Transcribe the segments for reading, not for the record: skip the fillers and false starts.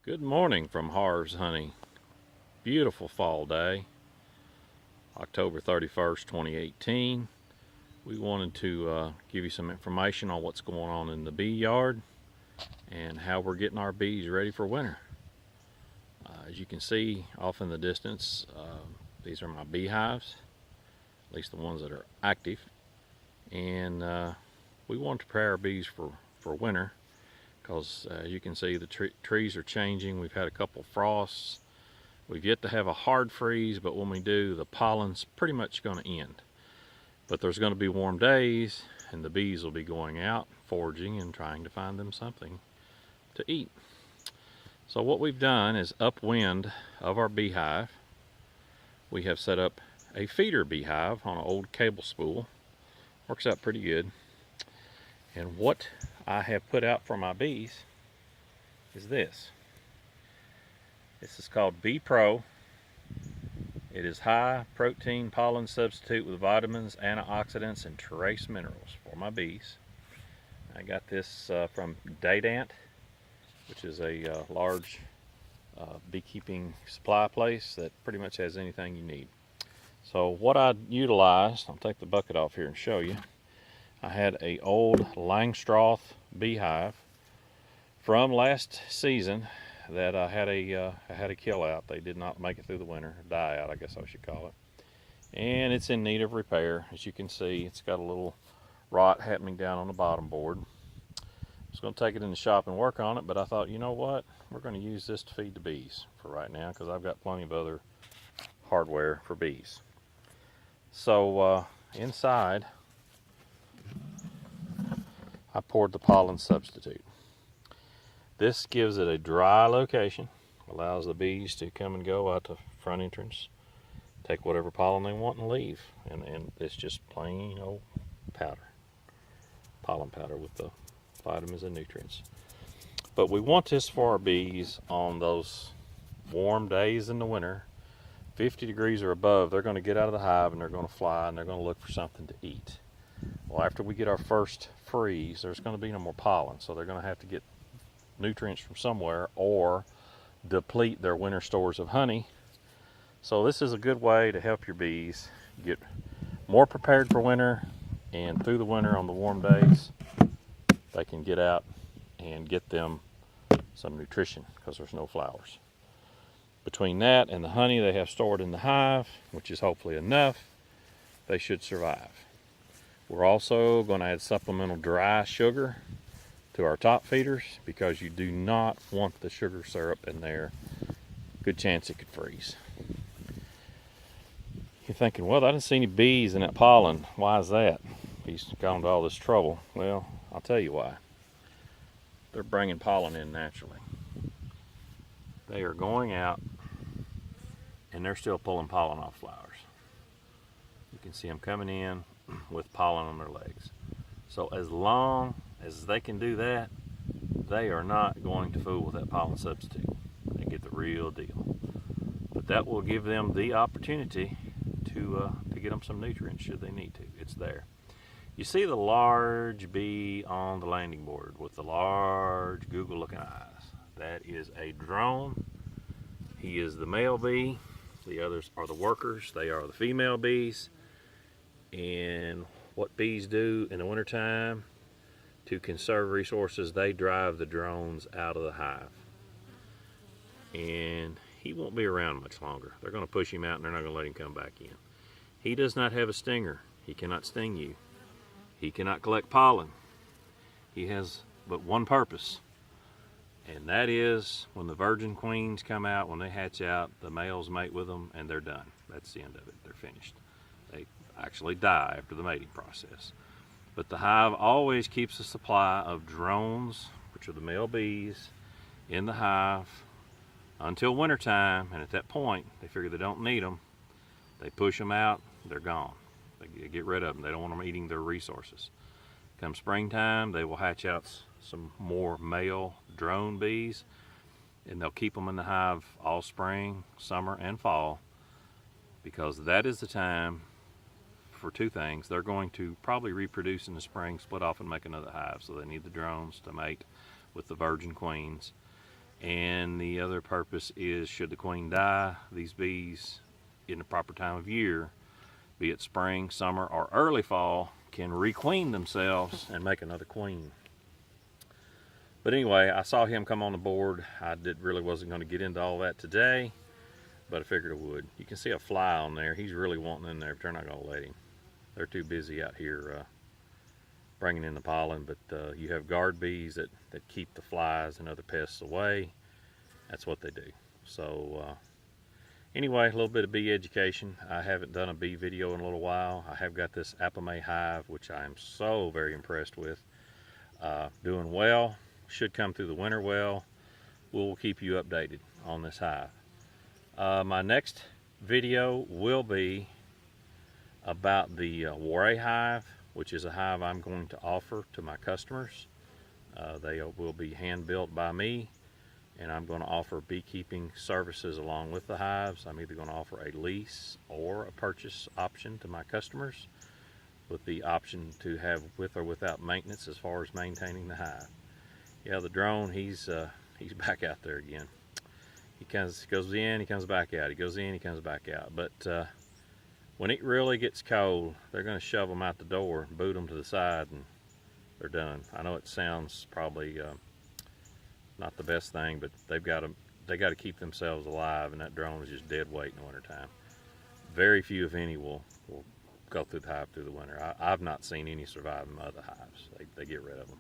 Good morning from Harv's Honey. Beautiful fall day, October 31st, 2018. We wanted to give you some information on what's going on in the bee yard and how we're getting our bees ready for winter. As you can see off in the distance, these are my beehives, at least the ones that are active. And we want to prepare our bees for winter, because as you can see, the trees are changing. We've had a couple frosts. We've yet to have a hard freeze, but when we do, the pollen's pretty much going to end. But there's going to be warm days, and the bees will be going out foraging and trying to find them something to eat. So what we've done is upwind of our beehive, we have set up a feeder beehive on an old cable spool. Works out pretty good. And what I have put out for my bees is this. This is called Bee Pro. It is high protein pollen substitute with vitamins, antioxidants, and trace minerals for my bees. I got this from Dadant, which is a large beekeeping supply place that pretty much has anything you need. So what I utilized, I'll take the bucket off here and show you. I had an old Langstroth beehive from last season that I had a kill out. They did not make it through the winter, die out I guess I should call it. And it's in need of repair. As you can see, it's got a little rot happening down on the bottom board. I was going to take it in the shop and work on it, but I thought, you know what, we're going to use this to feed the bees for right now, because I've got plenty of other hardware for bees. So inside, I poured the pollen substitute. This gives it a dry location, allows the bees to come and go out the front entrance, take whatever pollen they want and leave. And it's just plain old powder, pollen powder with the vitamins and nutrients. But we want this for our bees on those warm days in the winter. 50 degrees or above, they're going to get out of the hive and they're going to fly and they're going to look for something to eat. Well, after we get our first freeze, there's going to be no more pollen, so they're going to have to get nutrients from somewhere or deplete their winter stores of honey. So this is a good way to help your bees get more prepared for winter, and through the winter on the warm days, they can get out and get them some nutrition because there's no flowers. Between that and the honey they have stored in the hive, which is hopefully enough, they should survive. We're also going to add supplemental dry sugar to our top feeders, because you do not want the sugar syrup in there. Good chance it could freeze. You're thinking, well, I didn't see any bees in that pollen. Why is that? He's gone to all this trouble. Well, I'll tell you why. They're bringing pollen in naturally. They are going out and they're still pulling pollen off flowers. You can see them coming in with pollen on their legs. So as long as they can do that, they are not going to fool with that pollen substitute. They get the real deal. But that will give them the opportunity to get them some nutrients should they need to. It's there. You see the large bee on the landing board with the large Google looking eyes. That is a drone. He is the male bee. The others are the workers. They are the female bees. And what bees do in the wintertime to conserve resources, they drive the drones out of the hive. And he won't be around much longer. They're going to push him out and they're not going to let him come back in. He does not have a stinger. He cannot sting you. He cannot collect pollen. He has but one purpose. And that is, when the virgin queens come out, when they hatch out, the males mate with them and they're done. That's the end of it. They're finished. They actually die after the mating process. But the hive always keeps a supply of drones, which are the male bees, in the hive until wintertime. And at that point, they figure they don't need them. They push them out, they're gone. They get rid of them. They don't want them eating their resources. Come springtime, they will hatch out some more male drone bees, and they'll keep them in the hive all spring, summer, and fall, because that is the time for two things. They're going to probably reproduce in the spring, split off and make another hive, so they need the drones to mate with the virgin queens. And the other purpose is, should the queen die, these bees in the proper time of year, be it spring, summer, or early fall, can requeen themselves and make another queen. But anyway, I saw him come on the board. I really wasn't going to get into all that today, but I figured I would. You can see a fly on there. He's really wanting in there, but they're not going to let him. They're too busy out here bringing in the pollen. But you have guard bees that keep the flies and other pests away. That's what they do. So anyway, a little bit of bee education. I haven't done a bee video in a little while. I have got this Apame hive, which I am so very impressed with. Doing well. Should come through the winter well. We'll keep you updated on this hive. My next video will be about the Warre hive, which is a hive I'm going to offer to my customers. They will be hand built by me, and I'm going to offer beekeeping services along with the hives. I'm either going to offer a lease or a purchase option to my customers, with the option to have with or without maintenance as far as maintaining the hive. Yeah, the drone, he's back out there again. He goes in, he comes back out. He goes in, he comes back out. But when it really gets cold, they're going to shove them out the door, boot them to the side, and they're done. I know it sounds probably not the best thing, but they got to keep themselves alive, and that drone is just dead weight in the wintertime. Very few, if any, will go through the hive through the winter. I've not seen any survive in other hives. They get rid of them.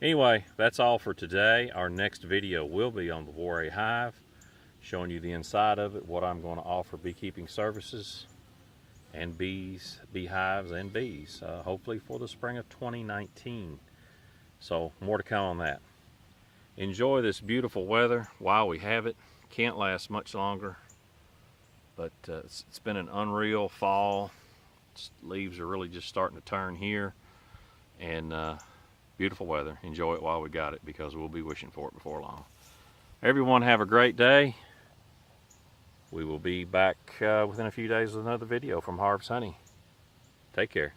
Anyway, that's all for today. Our next video will be on the Warre hive, showing you the inside of it, what I'm going to offer beekeeping services and beehives and bees, hopefully for the spring of 2019. So more to come on that. Enjoy this beautiful weather while we have it. Can't last much longer, but it's been an unreal fall. Leaves are really just starting to turn here, and beautiful weather. Enjoy it while we got it, because we'll be wishing for it before long. Everyone have a great day. We will be back within a few days with another video from Harvest Honey. Take care.